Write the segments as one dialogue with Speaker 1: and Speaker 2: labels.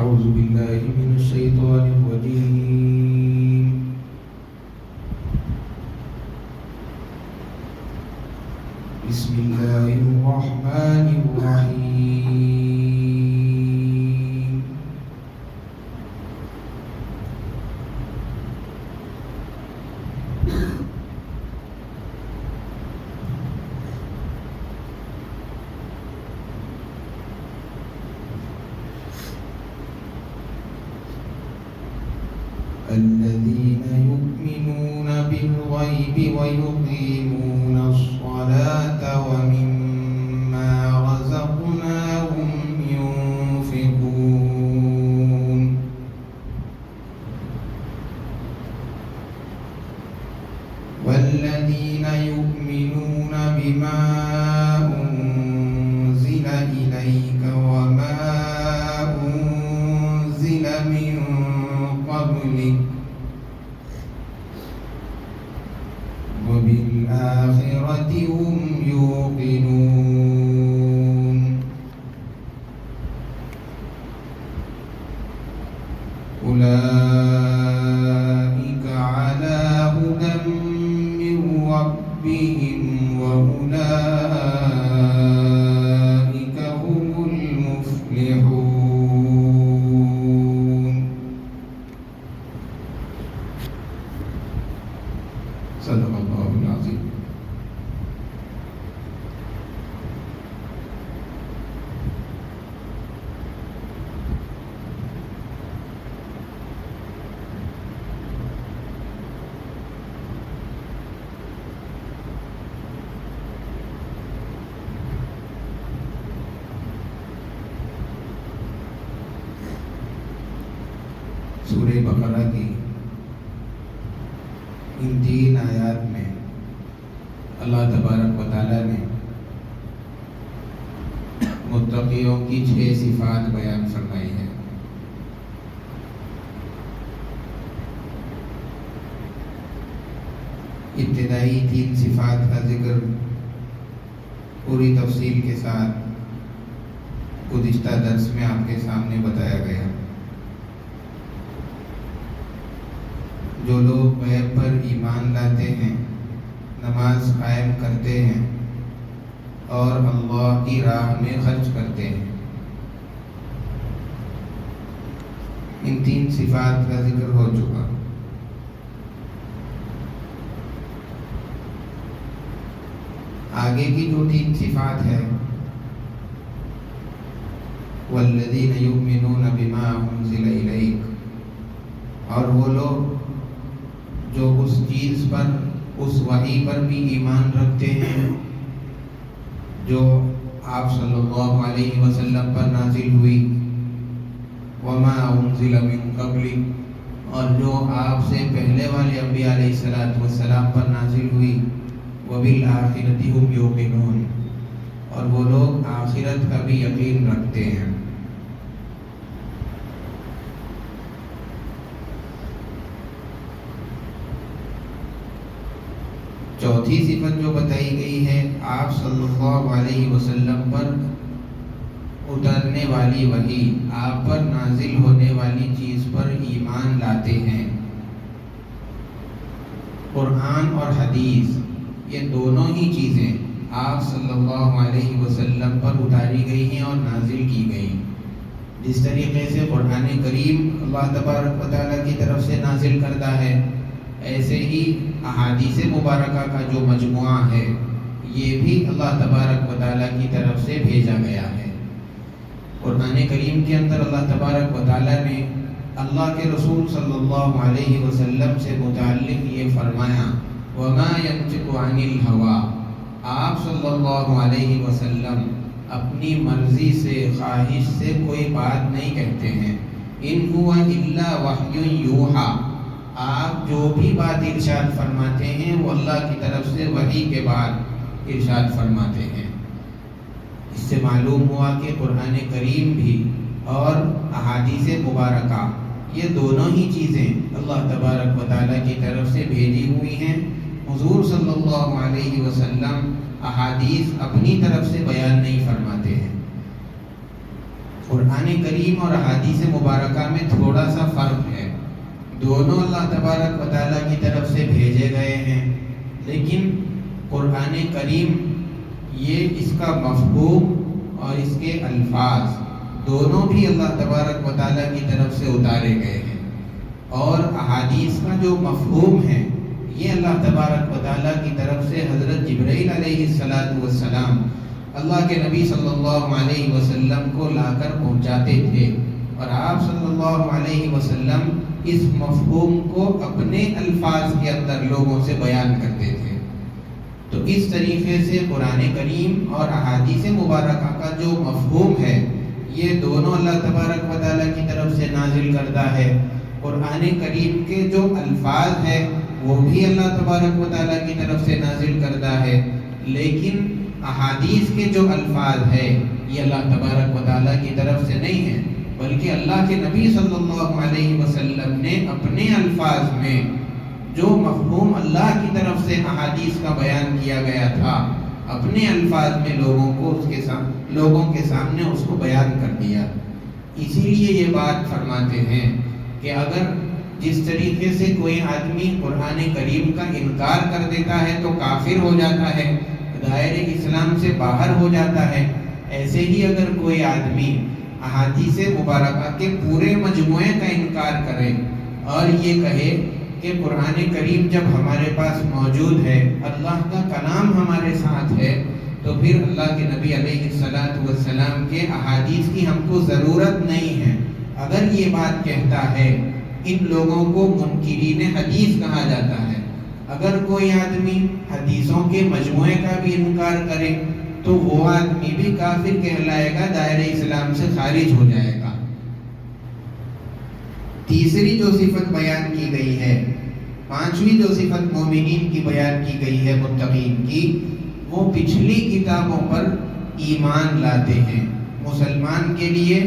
Speaker 1: أعوذ بالله من الشيطان الرجيم. بسم الله الرحمن الرحيم. الذين يؤمنون بالغيب ويقيمون الصلاة ومما رزقناهم ينفقون. والذين يؤمنون بما أنزل إليك وما أنزل من قبلك وبالآخرة هم يوقنون. أولئك على هدى من ربهم وأولئك هم المفلحون. صدق الله العظيم. سورہ بقرہ کی ان 3 آیات میں اللہ تبارک و تعالیٰ نے متقیوں کی 6 صفات بیان فرمائی ہیں. ابتدائی 3 صفات کا ذکر پوری تفصیل کے ساتھ گزشتہ درس میں آپ کے سامنے بتایا گیا. جو لوگ غیب پر ایمان لاتے ہیں، نماز قائم کرتے ہیں اور اللہ کی راہ میں خرچ کرتے ہیں، ان 3 صفات کا ذکر ہو چکا. آگے کی جو 3 صفات ہے، والذین یؤمنون بما انزل الیک، اور وہ لوگ جو اس چیز پر، اس وحی پر بھی ایمان رکھتے ہیں جو آپ صلی اللہ علیہ وسلم پر نازل ہوئی، وما انزل من قبلک، اور جو آپ سے پہلے والے انبیاء علیہ السلام پر نازل ہوئی، وبالآخرۃ ھم یوقنون، اور وہ لوگ آخرت کا بھی یقین رکھتے ہیں. چوتھی صفت جو بتائی گئی ہے، آپ صلی اللہ علیہ وسلم پر اترنے والی وحی، آپ پر نازل ہونے والی چیز پر ایمان لاتے ہیں. قرآن اور حدیث یہ دونوں ہی چیزیں آپ صلی اللہ علیہ وسلم پر اتاری گئی ہیں اور نازل کی گئی. جس طریقے سے قرآن کریم اللہ تبارک و تعالیٰ کی طرف سے نازل کردہ ہے، ایسے ہی احادیث مبارکہ کا جو مجموعہ ہے یہ بھی اللہ تبارک و تعالیٰ کی طرف سے بھیجا گیا ہے. قرآن کریم کے اندر اللہ تبارک و تعالیٰ نے اللہ کے رسول صلی اللہ علیہ وسلم سے متعلق یہ فرمایا، وما ينطق عن الهوى، آپ صلی اللہ علیہ وسلم اپنی مرضی سے، خواہش سے کوئی بات نہیں کہتے ہیں. ان هو الا وحی یوحی، آپ جو بھی بات ارشاد فرماتے ہیں وہ اللہ کی طرف سے وحی کے بعد ارشاد فرماتے ہیں. اس سے معلوم ہوا کہ قرآن کریم بھی اور احادیث مبارکہ یہ دونوں ہی چیزیں اللہ تبارک و تعالیٰ کی طرف سے بھیجی ہوئی ہیں. حضور صلی اللہ علیہ وسلم احادیث اپنی طرف سے بیان نہیں فرماتے ہیں. قرآن کریم اور احادیث مبارکہ میں تھوڑا سا فرق ہے. دونوں اللہ تبارک و تعالیٰ کی طرف سے بھیجے گئے ہیں، لیکن قرآن کریم یہ اس کا مفہوم اور اس کے الفاظ دونوں بھی اللہ تبارک و تعالیٰ کی طرف سے اتارے گئے ہیں، اور احادیث کا جو مفہوم ہے یہ اللہ تبارک و تعالیٰ کی طرف سے حضرت جبرائیل علیہ السلام اللہ کے نبی صلی اللہ علیہ وسلم کو لا کر پہنچاتے تھے، اور آپ صلی اللہ علیہ وسلم اس مفہوم کو اپنے الفاظ کے اندر لوگوں سے بیان کرتے تھے. تو اس طریقے سے قرآن کریم اور احادیث مبارکہ کا جو مفہوم ہے یہ دونوں اللہ تبارک و تعالیٰ کی طرف سے نازل کردہ ہے. قرآن کریم کے جو الفاظ ہے وہ بھی اللہ تبارک و تعالیٰ کی طرف سے نازل کردہ ہے، لیکن احادیث کے جو الفاظ ہے یہ اللہ تبارک و تعالیٰ کی طرف سے نہیں ہے، بلکہ اللہ کے نبی صلی اللہ علیہ وسلم نے اپنے الفاظ میں جو مفہوم اللہ کی طرف سے احادیث کا بیان کیا گیا تھا اپنے الفاظ میں لوگوں کے سامنے اس کو بیان کر دیا. اسی لیے یہ بات فرماتے ہیں کہ اگر جس طریقے سے کوئی آدمی قرآن کریم کا انکار کر دیتا ہے تو کافر ہو جاتا ہے، دائرے اسلام سے باہر ہو جاتا ہے، ایسے ہی اگر کوئی آدمی احادیث مبارکہ کے پورے مجموعے کا انکار کرے اور یہ کہے کہ قرآن کریم جب ہمارے پاس موجود ہے، اللہ کا کلام ہمارے ساتھ ہے، تو پھر اللہ کے نبی علیہ السلام کے احادیث کی ہم کو ضرورت نہیں ہے. اگر یہ بات کہتا ہے، ان لوگوں کو منکرین حدیث کہا جاتا ہے. اگر کوئی آدمی حدیثوں کے مجموعے کا بھی انکار کرے تو وہ آدمی بھی کافر کہلائے گا، دائرہ اسلام سے خارج ہو جائے گا. تیسری جو صفت بیان کی گئی ہے، پانچویں جو صفت مومنین کی بیان کی گئی ہے متقین کی، وہ پچھلی کتابوں پر ایمان لاتے ہیں. مسلمان کے لیے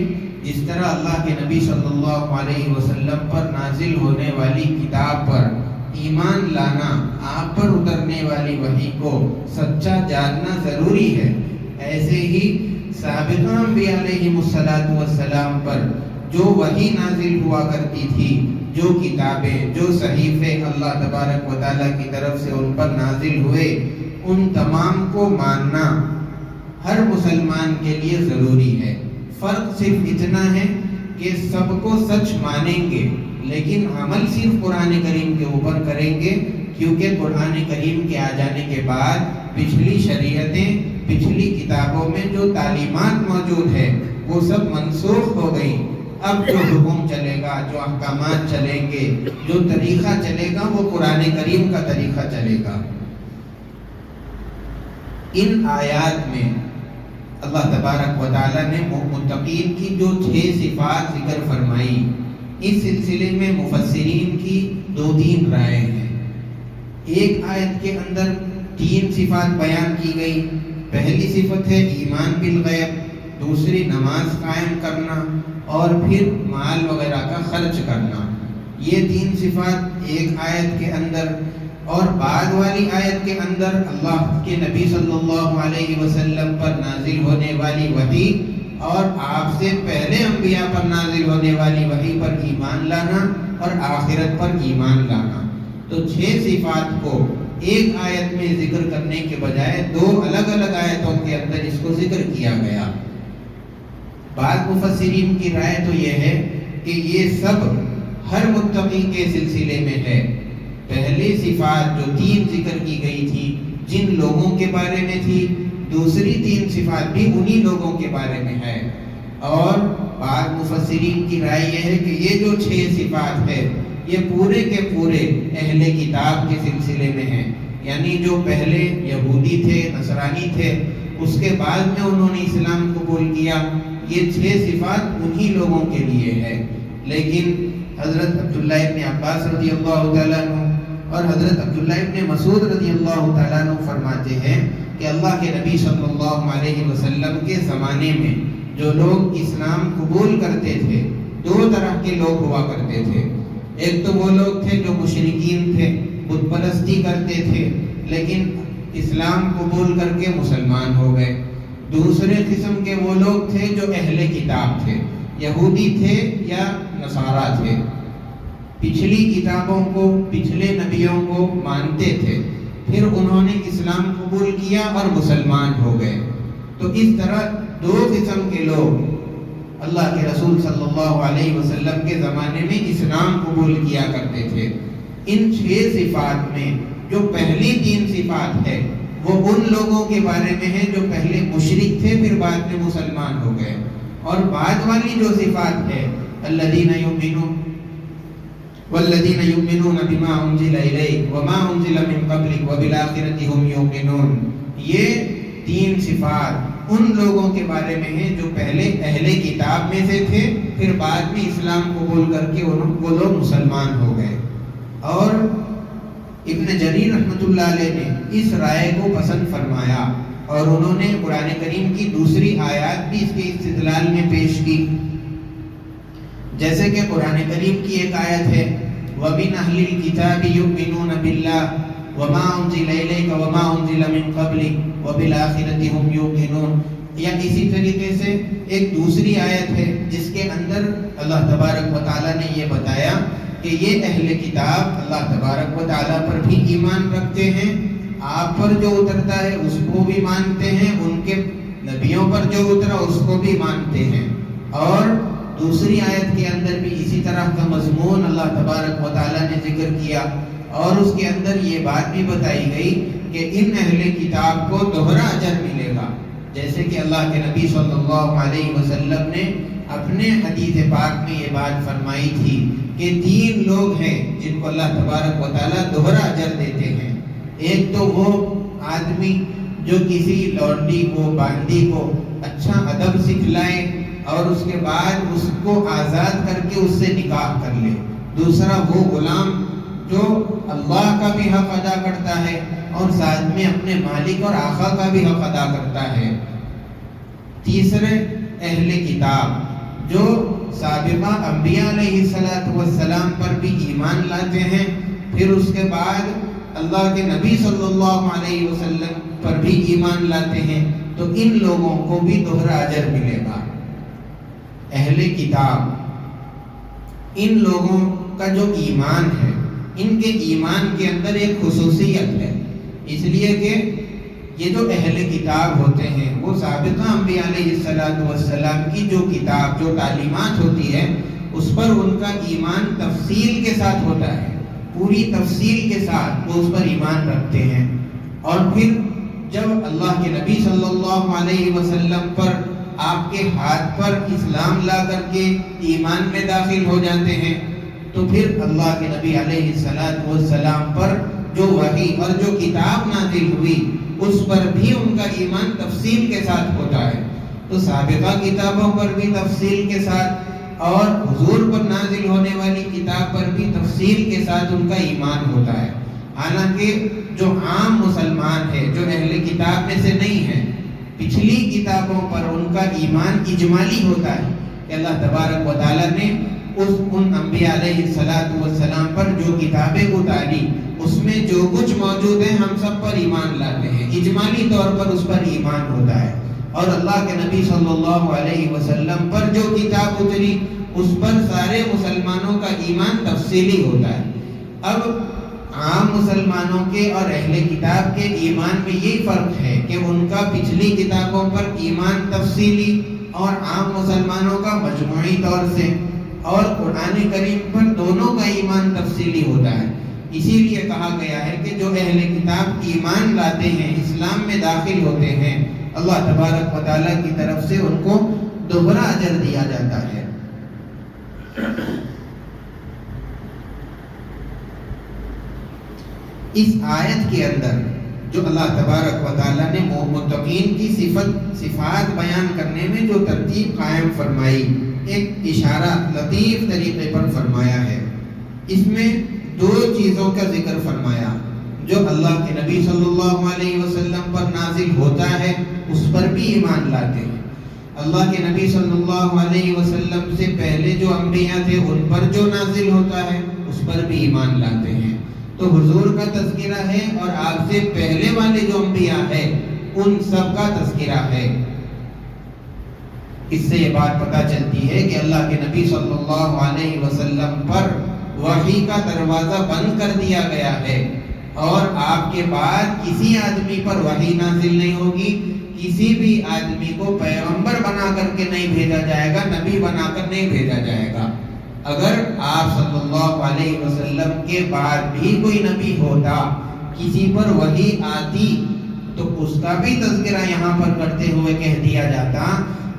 Speaker 1: جس طرح اللہ کے نبی صلی اللہ علیہ وسلم پر نازل ہونے والی کتاب پر ایمان لانا، آپ پر اترنے والی وحی کو سچا جاننا ضروری ہے، ایسے ہی سابقہ انبیاء علیہم السلام پر جو وحی نازل ہوا کرتی تھی، جو کتابیں، جو صحیفے اللہ تبارک و تعالیٰ کی طرف سے ان پر نازل ہوئے، ان تمام کو ماننا ہر مسلمان کے لیے ضروری ہے. فرق صرف اتنا ہے کہ سب کو سچ مانیں گے لیکن عمل صرف قرآن کریم کے اوپر کریں گے، کیونکہ قرآن کریم کے آ جانے کے بعد پچھلی شریعتیں، پچھلی کتابوں میں جو تعلیمات موجود ہے وہ سب منسوخ ہو گئی. اب جو حکم چلے گا، جو احکامات چلیں گے، جو طریقہ چلے گا وہ قرآن کریم کا طریقہ چلے گا. ان آیات میں اللہ تبارک و تعالیٰ نے متقین کی جو 6 صفات ذکر فرمائی، اس سلسلے میں مفسرین کی 2-3 رائے ہیں. ایک آیت کے اندر 3 صفات بیان کی گئی. پہلی صفت ہے ایمان بالغیب، دوسری نماز قائم کرنا، اور پھر مال وغیرہ کا خرچ کرنا. یہ 3 صفات ایک آیت کے اندر، اور بعد والی آیت کے اندر اللہ کے نبی صلی اللہ علیہ وسلم پر نازل ہونے والی وحی اور آپ سے پہلے انبیاء پر نازل ہونے والی وحی پر ایمان لانا اور آخرت پر ایمان لانا. تو 6 صفات کو ایک آیت میں ذکر کرنے کے بجائے 2 الگ الگ آیتوں کے اندر اس کو ذکر کیا گیا. بعض مفسرین کی رائے تو یہ ہے کہ یہ سب ہر متقی کے سلسلے میں ہے. پہلی صفات جو 3 ذکر کی گئی تھی جن لوگوں کے بارے میں تھی، دوسری 3 صفات بھی انہی لوگوں کے بارے میں ہے. اور بعض مفسرین کی رائے یہ ہے کہ یہ جو 6 صفات ہے یہ پورے کے پورے اہل کتاب کے سلسلے میں ہیں، یعنی جو پہلے یہودی تھے، نصرانی تھے، اس کے بعد میں انہوں نے اسلام قبول کیا. یہ 6 صفات انہی لوگوں کے لیے ہے. لیکن حضرت عبداللہ ابن عباس رضی اللہ تعالیٰ عنہ اور حضرت عبداللہ ابن مسعود رضی اللہ تعالیٰ عنہ فرماتے ہیں کہ اللہ کے نبی صلی اللہ علیہ وسلم کے زمانے میں جو لوگ اسلام قبول کرتے تھے 2 طرح کے لوگ ہوا کرتے تھے. ایک تو وہ لوگ تھے جو مشرکین تھے، بت پرستی کرتے تھے، لیکن اسلام قبول کر کے مسلمان ہو گئے. دوسرے قسم کے وہ لوگ تھے جو اہل کتاب تھے، یہودی تھے یا نصارہ تھے، پچھلی کتابوں کو، پچھلے نبیوں کو مانتے تھے، پھر انہوں نے اسلام قبول کیا اور مسلمان ہو گئے۔ تو اس طرح دو قسم کے لوگ اللہ کے رسول صلی اللہ علیہ وسلم کے زمانے میں اسلام قبول کیا کرتے تھے۔ ان 6 صفات میں جو پہلی 3 صفات ہے وہ ان لوگوں کے بارے میں ہے جو پہلے مشرک تھے پھر بعد میں مسلمان ہو گئے، اور بعد والی جو صفات ہے الذین یؤمنون والذین یؤمنون بما انزل الیک وما انزل من قبلک وبالآخرۃ هم یوقنون، یہ 3 صفات ان لوگوں کے بارے میں ہیں جو پہلے اہل کتاب میں سے تھے پھر بعد میں اسلام قبول کر کے وہ لوگ مسلمان ہو گئے۔ اور ابن جریر رحمۃ اللہ علیہ نے اس رائے کو پسند فرمایا اور انہوں نے قرآن کریم کی دوسری آیات بھی اس کے استدلال میں پیش کی، جیسے کہ قرآن کریم کی ایک آیت ہے وَمِنْ أَهْلِ الْكِتَابِ يُؤْمِنُونَ بِاللَّهِ وَمَا أُنزِلَ إِلَيْكَ وَمَا أُنزِلَ مِن قَبْلِكَ وَبِالْآخِرَةِ هُمْ يُوقِنُونَ۔ یا اسی طریقے سے ایک دوسری آیت ہے جس کے اندر اللہ تبارک و تعالیٰ نے یہ بتایا کہ یہ اہل کتاب اللہ تبارک و تعالیٰ پر بھی ایمان رکھتے ہیں، آپ پر جو اترتا ہے اس کو بھی مانتے ہیں، ان کے نبیوں پر جو اترا اس کو بھی مانتے ہیں۔ اور دوسری آیت کے اندر بھی اسی طرح کا مضمون اللہ تبارک و تعالیٰ نے ذکر کیا، اور اس کے اندر یہ بات بھی بتائی گئی کہ ان اہل کتاب کو دوہرا اجر ملے گا، جیسے کہ اللہ کے نبی صلی اللہ علیہ وسلم نے اپنے حدیث پاک میں یہ بات فرمائی تھی کہ 3 لوگ ہیں جن کو اللہ تبارک و تعالیٰ دوہرا اجر دیتے ہیں۔ ایک تو وہ آدمی جو کسی لونڈی کو، باندی کو اچھا ادب سکھلائے اور اس کے بعد اس کو آزاد کر کے اس سے نکاح کر لے۔ دوسرا وہ غلام جو اللہ کا بھی حق ادا کرتا ہے اور ساتھ میں اپنے مالک اور آقا کا بھی حق ادا کرتا ہے۔ تیسرے اہل کتاب جو سابقہ انبیاء علیہ السلام پر بھی ایمان لاتے ہیں، پھر اس کے بعد اللہ کے نبی صلی اللہ علیہ وسلم پر بھی ایمان لاتے ہیں، تو ان لوگوں کو بھی دوہرا اجر ملے گا۔ اہل کتاب ان لوگوں کا جو ایمان ہے، ان کے ایمان کے اندر ایک خصوصیت ہے، اس لیے کہ یہ جو اہل کتاب ہوتے ہیں وہ سابقہ انبیاء علیہ السلام کی جو کتاب، جو تعلیمات ہوتی ہے اس پر ان کا ایمان تفصیل کے ساتھ ہوتا ہے، پوری تفصیل کے ساتھ وہ اس پر ایمان رکھتے ہیں۔ اور پھر جب اللہ کے نبی صلی اللہ علیہ وسلم پر آپ کے ہاتھ پر اسلام لا کر کے ایمان میں داخل ہو جاتے ہیں، تو پھر اللہ کے نبی علیہ السلام پر جو وحی اور جو کتاب نازل ہوئی اس پر بھی ان کا ایمان تفصیل کے ساتھ ہوتا ہے۔ تو سابقہ کتابوں پر بھی تفصیل کے ساتھ اور حضور پر نازل ہونے والی کتاب پر بھی تفصیل کے ساتھ ان کا ایمان ہوتا ہے۔ حالانکہ جو عام مسلمان ہے، جو اہل کتاب میں سے نہیں ہے، پچھلی کتابوں پر ان کا ایمان اجمالی ہوتا ہے کہ اللہ تبارک و تعالیٰ نے ان انبیاء علیہ السلام پر جو کتابیں اتاری اس میں جو کچھ موجود ہے ہم سب پر ایمان لاتے ہیں، اجمالی طور پر اس پر ایمان ہوتا ہے۔ اور اللہ کے نبی صلی اللہ علیہ وسلم پر جو کتاب اتری اس پر سارے مسلمانوں کا ایمان تفصیلی ہوتا ہے۔ اب عام مسلمانوں کے اور اہل کتاب کے ایمان میں یہی فرق ہے کہ ان کا پچھلی کتابوں پر ایمان تفصیلی اور عام مسلمانوں کا مجموعی طور سے، اور قرآن کریم پر دونوں کا ایمان تفصیلی ہوتا ہے۔ اسی لیے کہا گیا ہے کہ جو اہل کتاب ایمان لاتے ہیں، اسلام میں داخل ہوتے ہیں، اللہ تبارک و تعالیٰ کی طرف سے ان کو دوہرا اجر دیا جاتا ہے۔ اس آیت کے اندر جو اللہ تبارک و تعالیٰ نے متقین کی صفات بیان کرنے میں جو ترتیب قائم فرمائی، ایک اشارہ لطیف طریقے پر فرمایا ہے۔ اس میں 2 چیزوں کا ذکر فرمایا، جو اللہ کے نبی صلی اللہ علیہ وسلم پر نازل ہوتا ہے اس پر بھی ایمان لاتے ہیں، اللہ کے نبی صلی اللہ علیہ وسلم سے پہلے جو انبیاء تھے ان پر جو نازل ہوتا ہے اس پر بھی ایمان لاتے ہیں۔ تو حضور کا تذکرہ ہے اور آپ سے پہلے والے جو انبیاء ہیں ان سب کا تذکرہ ہے، اس سے یہ بات پتہ چلتی ہے کہ اللہ کے نبی صلی اللہ علیہ وسلم پر وحی کا دروازہ بند کر دیا گیا ہے، اور آپ کے بعد کسی آدمی پر وحی نازل نہیں ہوگی، کسی بھی آدمی کو پیغمبر بنا کر کے نہیں بھیجا جائے گا، نبی بنا کر نہیں بھیجا جائے گا۔ اگر آپ صلی اللہ علیہ وسلم کے بعد بھی کوئی نبی ہوتا، کسی پر وحی آتی، تو اس کا بھی تذکرہ یہاں پر کرتے ہوئے کہہ دیا جاتا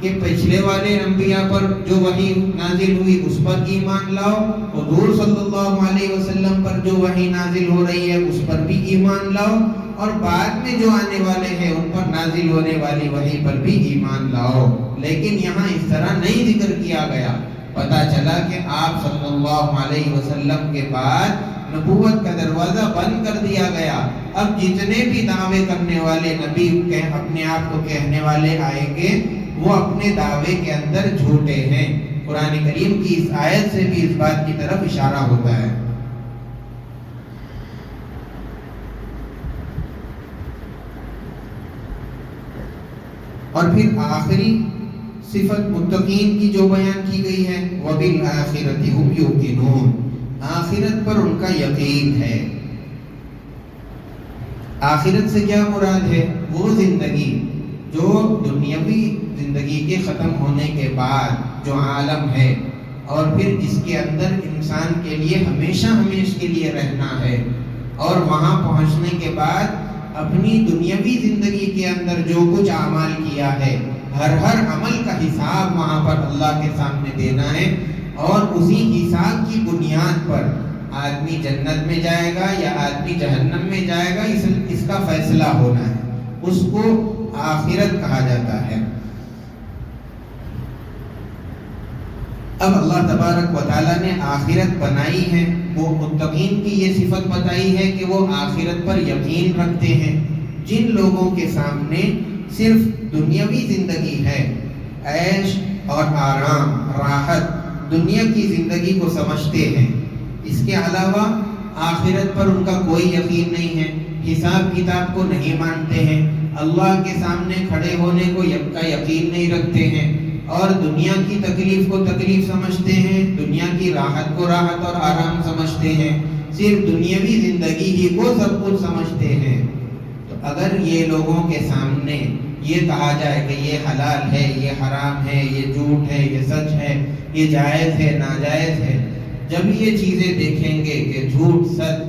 Speaker 1: کہ پچھلے والے انبیاء پر جو وحی نازل ہوئی اس پر ایمان لاؤ، حضور صلی اللہ علیہ وسلم پر جو وحی نازل ہو رہی ہے اس پر بھی ایمان لاؤ، اور بعد میں جو آنے والے ہیں ان پر نازل ہونے والی وحی پر بھی ایمان لاؤ۔ لیکن یہاں اس طرح نہیں ذکر کیا گیا۔ پتہ چلا کہ آپ صلی اللہ علیہ وسلم کے بعد نبوت کا دروازہ بند کر دیا گیا۔ اب جتنے بھی دعوے کرنے والے نبی اپنے آپ کو کہنے والے آئیں گے، وہ اپنے دعوے کے اندر جھوٹے ہیں۔ قرآن کریم کی اس آیت سے بھی اس بات کی طرف اشارہ ہوتا ہے۔ اور پھر آخری صفت متقین کی جو بیان کی گئی ہے، وَبِالْآخِرَةِ هُمْ يُوقِنُونَ، آخرت پر ان کا یقین ہے۔ آخرت سے کیا مراد ہے؟ وہ زندگی جو دنیاوی زندگی کے ختم ہونے کے بعد جو عالم ہے، اور پھر جس کے اندر انسان کے لیے ہمیشہ ہمیشہ کے لیے رہنا ہے، اور وہاں پہنچنے کے بعد اپنی دنیاوی زندگی کے اندر جو کچھ اعمال کیا ہے، ہر عمل کا حساب وہاں پر اللہ کے سامنے دینا ہے، اور اسی حساب کی بنیاد پر آدمی جنت میں جائے گا یا آدمی جہنم میں جائے گا، اس کا فیصلہ ہونا ہے۔ اس کو آخرت کہا جاتا ہے۔ اب اللہ تبارک و تعالیٰ نے آخرت بنائی ہے، وہ متقین کی یہ صفت بتائی ہے کہ وہ آخرت پر یقین رکھتے ہیں۔ جن لوگوں کے سامنے صرف دنیاوی زندگی ہے، عیش اور آرام، راحت، دنیا کی زندگی کو سمجھتے ہیں، اس کے علاوہ آخرت پر ان کا کوئی یقین نہیں ہے، حساب کتاب کو نہیں مانتے ہیں، اللہ کے سامنے کھڑے ہونے کو کا یقین نہیں رکھتے ہیں، اور دنیا کی تکلیف کو تکلیف سمجھتے ہیں، دنیا کی راحت کو راحت اور آرام سمجھتے ہیں، صرف دنیاوی زندگی ہی کو سب کچھ سمجھتے ہیں۔ تو اگر یہ لوگوں کے سامنے یہ کہا جائے کہ یہ حلال ہے، یہ حرام ہے، یہ جھوٹ ہے، یہ سچ ہے، یہ جائز ہے، ناجائز ہے، جب یہ چیزیں دیکھیں گے کہ جھوٹ، سچ،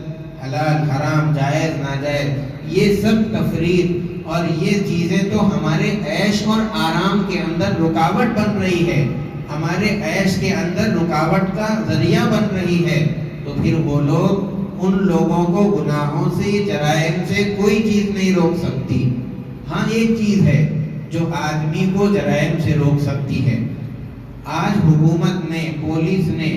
Speaker 1: حلال، حرام، جائز، ناجائز، یہ سب تفریق اور یہ چیزیں تو ہمارے عیش اور آرام کے اندر رکاوٹ بن رہی ہے، ہمارے عیش کے اندر رکاوٹ کا ذریعہ بن رہی ہے، تو پھر وہ لوگ، ان لوگوں کو گناہوں سے، جرائم سے کوئی چیز نہیں روک سکتی۔ ہاں ایک چیز ہے جو آدمی کو جرائم سے روک سکتی ہے۔ آج حکومت نے، پولیس نے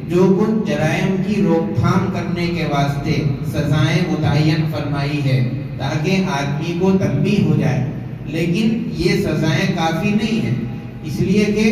Speaker 1: جو کچھ جرائم کی روک تھام کرنے کے واسطے سزائیں متعین فرمائی ہے تاکہ آدمی کو تنبیہ ہو جائے، لیکن یہ سزائیں کافی نہیں ہیں، اس لیے کہ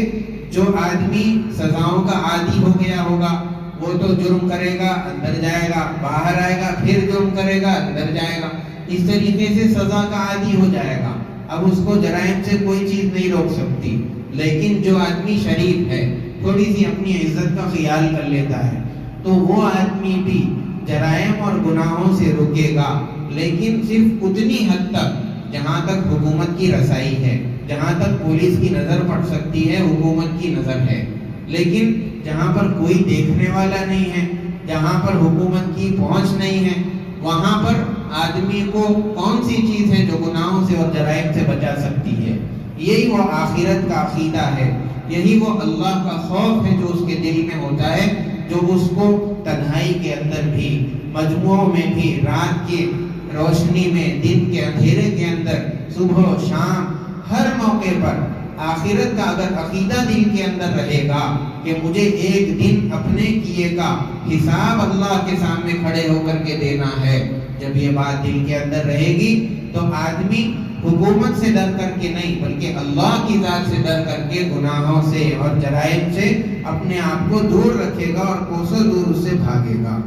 Speaker 1: جو آدمی سزاؤں کا عادی ہو گیا ہوگا وہ تو جرم کرے گا، اندر جائے گا، باہر آئے گا، پھر جرم کرے گا، اندر جائے گا، اس طریقے سے سزا کا عادی ہو جائے گا۔ اب اس کو جرائم سے کوئی چیز نہیں روک سکتی، لیکن جو آدمی شریف ہے، تھوڑی سی اپنی عزت کا خیال کر لیتا ہے، تو وہ آدمی بھی جرائم اور گناہوں سے رکے گا، لیکن صرف اتنی حد تک جہاں تک حکومت کی رسائی ہے، جہاں تک پولیس کی نظر پڑ سکتی ہے، حکومت کی نظر ہے، لیکن جہاں پر کوئی دیکھنے والا نہیں ہے، جہاں پر حکومت کی پہنچ نہیں ہے، وہاں پر آدمی کو کون سی چیز ہے جو گناہوں سے اور جرائم سے بچا سکتی ہے؟ یہی وہ آخرت کا عقیدہ ہے، یہی وہ اللہ کا خوف ہے جو اس کے دل میں ہوتا ہے، جو اس کو تنہائی کے اندر بھی، مجموعوں میں بھی، رات کی روشنی میں، دن کے اندھیرے کے اندر، صبح و شام، ہر موقع پر آخرت کا اگر عقیدہ دل کے اندر رہے گا کہ مجھے ایک دن اپنے کیے کا حساب اللہ کے سامنے کھڑے ہو کر کے دینا ہے، جب یہ بات دل کے اندر رہے گی تو آدمی حکومت سے ڈر کر کے نہیں بلکہ اللہ کی ذات سے ڈر کر کے گناہوں سے اور جرائم سے اپنے آپ کو دور رکھے گا اور کوسوں دور اس سے بھاگے گا۔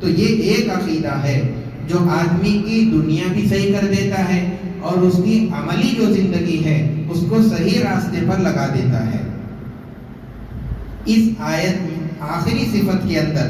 Speaker 1: تو یہ ایک عقیدہ ہے جو آدمی کی دنیا بھی صحیح کر دیتا ہے اور اس کی عملی جو زندگی ہے اس کو صحیح راستے پر لگا دیتا ہے۔ اس آیت میں آخری صفت کے اندر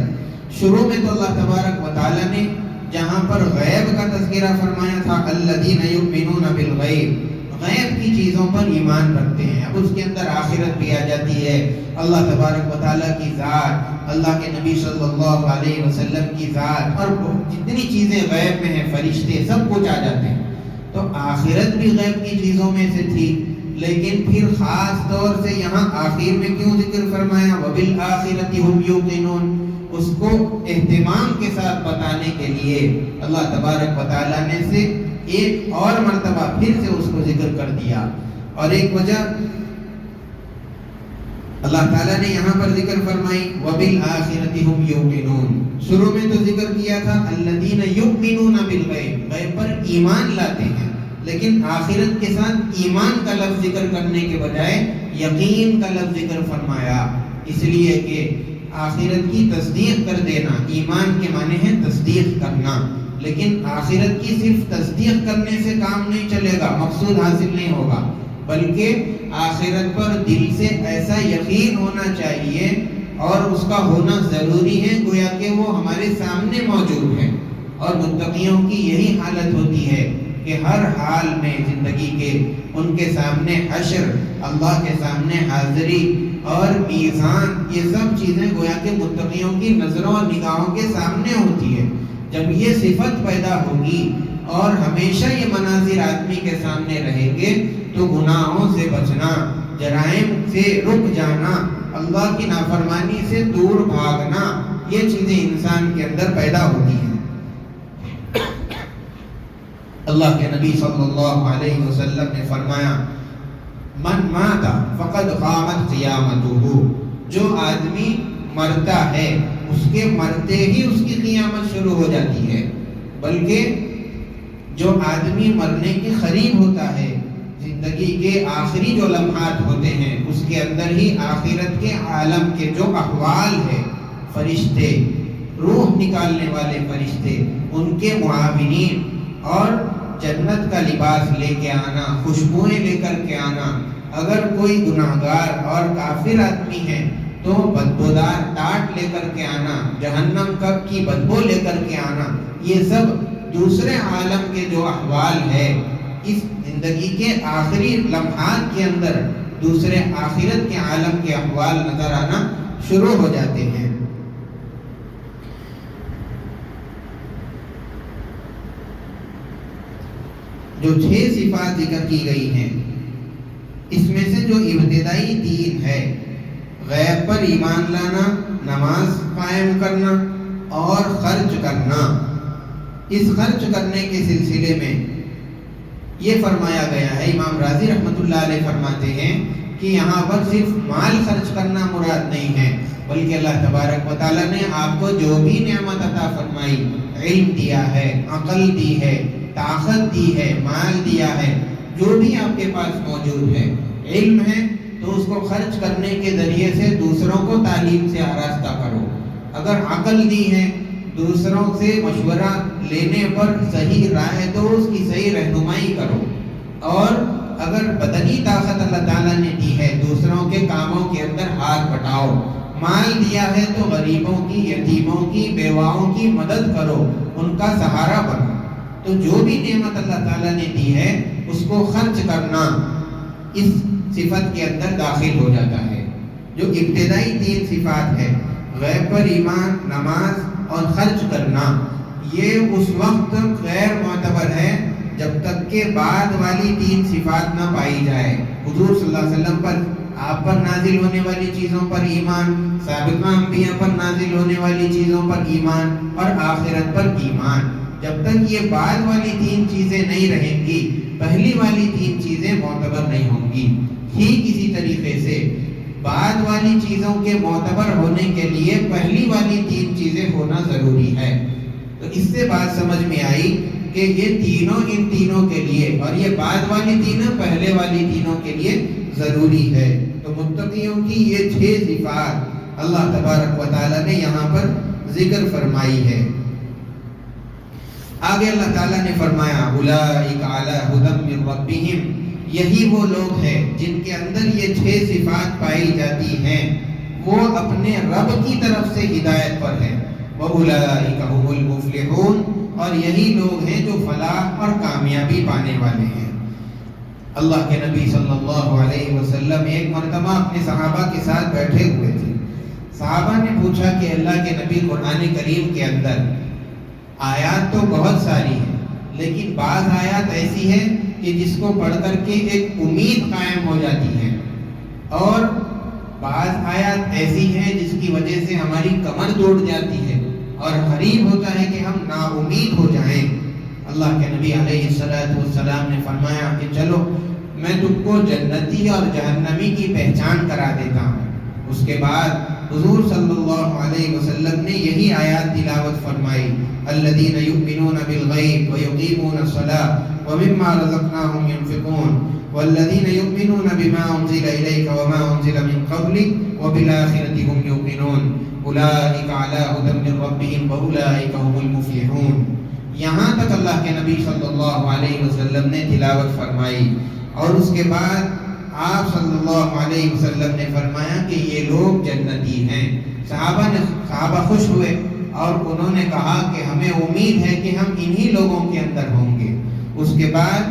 Speaker 1: شروع میں تو اللہ تبارک و تعالیٰ نے جہاں پر غیب کا تذکرہ فرمایا تھا، الذین یؤمنون بالغیب، غیب کی چیزوں پر ایمان رکھتے ہیں، اب اس کے اندر آخرت بھی آ جاتی ہے، اللہ تبارک و تعالیٰ کی ذات، اللہ کے نبی صلی اللہ علیہ وسلم کی ذات، اور جتنی چیزیں غیب میں ہیں، فرشتے، سب کچھ آ جاتے ہیں۔ تو آخرت بھی غیب کی چیزوں میں سے تھی، لیکن پھر خاص طور سے یہاں آخر میں کیوں ذکر فرمایا؟ وَبِالْآخِرَةِ هُمْ يُوقِنُونَ، اس کو اہتمام کے ساتھ بتانے کے لیے اللہ تبارک و تعالیٰ نے سے ایک اور مرتبہ پھر سے اس کو ذکر کر دیا۔ اور ایک وجہ اللہ تعالیٰ نے یہاں پر ذکر فرمائی وَبِالْآخِرَةِ هُمْ يُوقِنُونَ، شروع میں تو ذکر کیا تھا الَّذِينَ يُؤْمِنُونَ بِالْغَيْبِ، غیب پر ایمان لاتے ہیں، لیکن آخرت کے ساتھ ایمان کا لفظ ذکر کرنے کے بجائے یقین کا لفظ ذکر فرمایا، اس لیے کہ آخرت کی تصدیق کر دینا، ایمان کے معنی ہے تصدیق کرنا، لیکن آخرت کی صرف تصدیق کرنے سے کام نہیں چلے گا، مقصود حاصل نہیں ہوگا، بلکہ آخرت پر دل سے ایسا یقین ہونا چاہیے اور اس کا ہونا ضروری ہے، گویا کہ وہ ہمارے سامنے موجود ہے۔ اور متقیوں کی یہی حالت ہوتی ہے کہ ہر حال میں زندگی کے ان کے سامنے حشر، اللہ کے سامنے حاضری اور میزان، یہ سب چیزیں گویا کہ متقیوں کی نظروں اور نگاہوں کے سامنے ہوتی ہے۔ جب یہ صفت پیدا ہوگی اور ہمیشہ یہ مناظر آدمی کے سامنے رہیں گے تو گناہوں سے بچنا، جرائم سے رک جانا، اللہ کی نافرمانی سے دور بھاگنا، یہ چیزیں انسان کے اندر پیدا ہوتی ہیں۔ اللہ کے نبی صلی اللہ علیہ وسلم نے فرمایا من مات فقد قامت قیامتہ، جو آدمی مرتا ہے اس کے مرتے ہی اس کی قیامت شروع ہو جاتی ہے، بلکہ جو آدمی مرنے کے قریب ہوتا ہے، زندگی کے آخری جو لمحات ہوتے ہیں اس کے اندر ہی آخرت کے عالم کے جو احوال ہے، فرشتے، روح نکالنے والے فرشتے، ان کے معاونین اور جنت کا لباس لے کے آنا، خوشبوئیں لے کر کے آنا، اگر کوئی گناہگار اور کافر آدمی ہے تو بدبودار ٹاٹ لے کر کے آنا، جہنم کی بدبو لے کر کے آنا، یہ سب دوسرے عالم کے جو احوال ہے، اس زندگی کے آخری لمحات کے اندر دوسرے آخرت کے عالم کے احوال نظر آنا شروع ہو جاتے ہیں۔ جو 6 صفات ذکر کی گئی ہیں، اس میں سے جو ابتدائی 3 ہے، غیب پر ایمان لانا، نماز قائم کرنا اور خرچ کرنا، اس خرچ کرنے کے سلسلے میں یہ فرمایا گیا ہے، امام راضی رحمۃ اللہ علیہ فرماتے ہیں کہ یہاں پر صرف مال خرچ کرنا مراد نہیں ہے، بلکہ اللہ تبارک و تعالیٰ نے آپ کو جو بھی نعمت عطا فرمائی، علم دیا ہے، عقل دی ہے، طاقت دی ہے، مال دیا ہے، جو بھی آپ کے پاس موجود ہے، علم ہے تو اس کو خرچ کرنے کے ذریعے سے دوسروں کو تعلیم سے آراستہ کرو، اگر عقل دی ہے دوسروں سے مشورہ لینے پر صحیح رائے دو، اس کی صحیح رہنمائی کرو، اور اگر بدنی طاقت اللہ تعالیٰ نے دی ہے دوسروں کے کاموں کے اندر ہاتھ بٹاؤ، مال دیا ہے تو غریبوں کی، یتیموں کی، بیواؤں کی مدد کرو، ان کا سہارا بنو۔ تو جو بھی نعمت اللہ تعالیٰ نے دی ہے اس کو خرچ کرنا اس صفت کے اندر داخل ہو جاتا ہے۔ جو ابتدائی 3 صفات ہے، غیب پر ایمان، نماز اور خرچ کرنا، یہ اس وقت غیر معتبر ہے جب تک کہ بعد والی 3 صفات نہ پائی جائے۔ حضور صلی اللہ علیہ وسلم پر، آپ پر نازل ہونے والی چیزوں پر ایمان، سابقہ انبیاء پر نازل ہونے والی چیزوں پر ایمان اور آخرت پر ایمان، جب تک یہ بعد والی 3 چیزیں نہیں رہیں گی، پہلی والی 3 چیزیں معتبر نہیں ہوں گی۔ ٹھیک اسی طریقے سے بعد والی چیزوں کے معتبر ہونے کے لیے پہلی والی 3 چیزیں ہونا ضروری ہے۔ تو اس سے بات سمجھ میں آئی کہ یہ تینوں ان تینوں کے لیے، اور یہ بعد والی 3 پہلے والی 3 کے لیے ضروری ہے۔ تو متقیوں کی یہ 6 صفات اللہ تبارک و تعالیٰ نے یہاں پر ذکر فرمائی ہے۔ آگے اللہ تعالیٰ نے فرمایا اولئک علی ھدی من ربہم، یہی وہ لوگ ہیں جن کے اندر یہ 6 صفات پائی جاتی ہیں، وہ اپنے رب کی طرف سے ہدایت پر ہیں۔ وَأُولَئِكَ هُمُ الْمُفْلِحُونَ، اور یہی لوگ ہیں جو فلاح اور کامیابی پانے والے ہیں۔ اللہ کے نبی صلی اللہ علیہ وسلم ایک مرتبہ اپنے صحابہ کے ساتھ بیٹھے ہوئے تھے۔ صحابہ نے پوچھا کہ اللہ کے نبی، قرآن کریم کے اندر آیات تو بہت ساری ہیں، لیکن بعض آیات ایسی ہیں کہ جس کو پڑھ کر کے ایک امید قائم ہو جاتی ہے، اور بعض آیات ایسی ہیں جس کی وجہ سے ہماری کمر توڑ جاتی ہے اور قریب ہوتا ہے کہ ہم نا امید ہو جائیں۔ اللہ کے نبی علیہ السلام نے فرمایا کہ چلو میں تم کو جنتی اور جہنمی کی پہچان کرا دیتا ہوں۔ اس کے بعد حضور صلی اللہ علیہ وسلم نے یہی آیات تلاوت فرمائی، الذین یؤمنون بالغیب ویقیمون الصلاۃ ومما رزقناہم ینفقون والذین یؤمنون بما انزل الیک وما انزل من قبلک وبالآخرۃ هم یوقنون اولئک علی ھدی من ربہم واولئک هم المفلحون۔ یہاں تک اللہ کے نبی صلی اللہ علیہ وسلم نے تلاوت فرمائی، اور اس کے بعد آپ صلی اللہ علیہ وسلم نے فرمایا کہ یہ لوگ جنتی ہیں۔ صحابہ خوش ہوئے اور انہوں نے کہا کہ ہمیں امید ہے کہ ہم انہی لوگوں کے اندر ہوں گے۔ اس کے بعد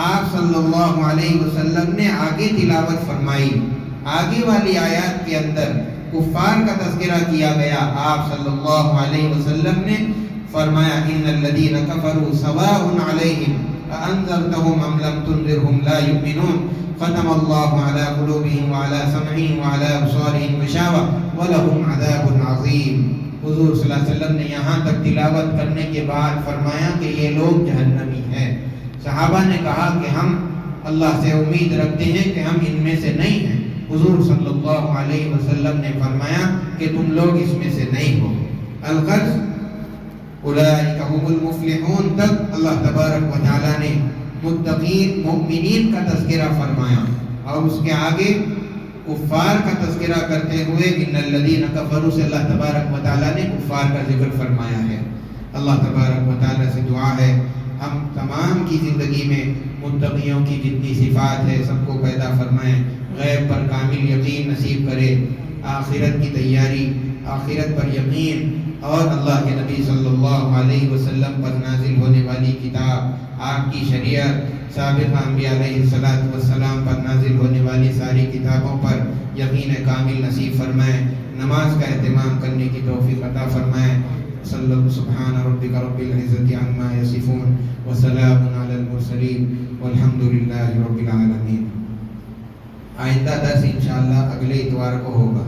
Speaker 1: آپ صلی اللہ علیہ وسلم نے آگے تلاوت فرمائی۔ آگے والی آیات کے اندر کفار کا تذکرہ کیا گیا۔ آپ صلی اللہ علیہ وسلم نے فرمایا ان الذین کفروا سواء علیہم اانذرتهم ام لم تنذرهم لا یؤمنون ختم اللہ علی قلوبہم وعلی سمعہم وعلی ابصارہم غشاوہ ولہم عذاب عظیم۔ حضور صلی اللہ علیہ وسلم نے یہاں تک تلاوت کرنے کے بعد فرمایا کہ یہ لوگ جہنمی ہیں۔ صحابہ نے کہا کہ ہم اللہ سے امید رکھتے ہیں کہ ہم ان میں سے نہیں ہیں۔ حضور صلی اللہ علیہ وسلم نے فرمایا کہ تم لوگ اس میں سے نہیں ہو۔ الغرض اولئک هم المفلحون تک اللہ تبارک و تعالیٰ نے متقین مومنین کا تذکرہ فرمایا، اور اس کے آگے کفار کا تذکرہ کرتے ہوئے ان الذین کفروا سے اللہ تبارک و تعالیٰ نے کفار کا ذکر فرمایا ہے۔ اللہ تبارک و تعالیٰ سے دعا ہے ہم تمام کی زندگی میں متقیوں کی جتنی صفات ہے سب کو پیدا فرمائیں، غیب پر کامل یقین نصیب کرے، آخرت کی تیاری، آخرت پر یقین، اور اللہ کے نبی صلی اللہ علیہ وسلم پر نازل ہونے والی کتاب، آپ کی شریعت، سابق انبیاء علیہ السلام پر نازل ہونے والی ساری کتابوں پر یقین کامل نصیب فرمائیں، نماز کا اہتمام کرنے کی توفیق عطا فرمائیں۔ سبحان ربک رب العزت عما یصفون وسلام علی المرسلین والحمد للہ رب العالمین۔ آئندہ درس انشاءاللہ اگلے اتوار کو ہوگا۔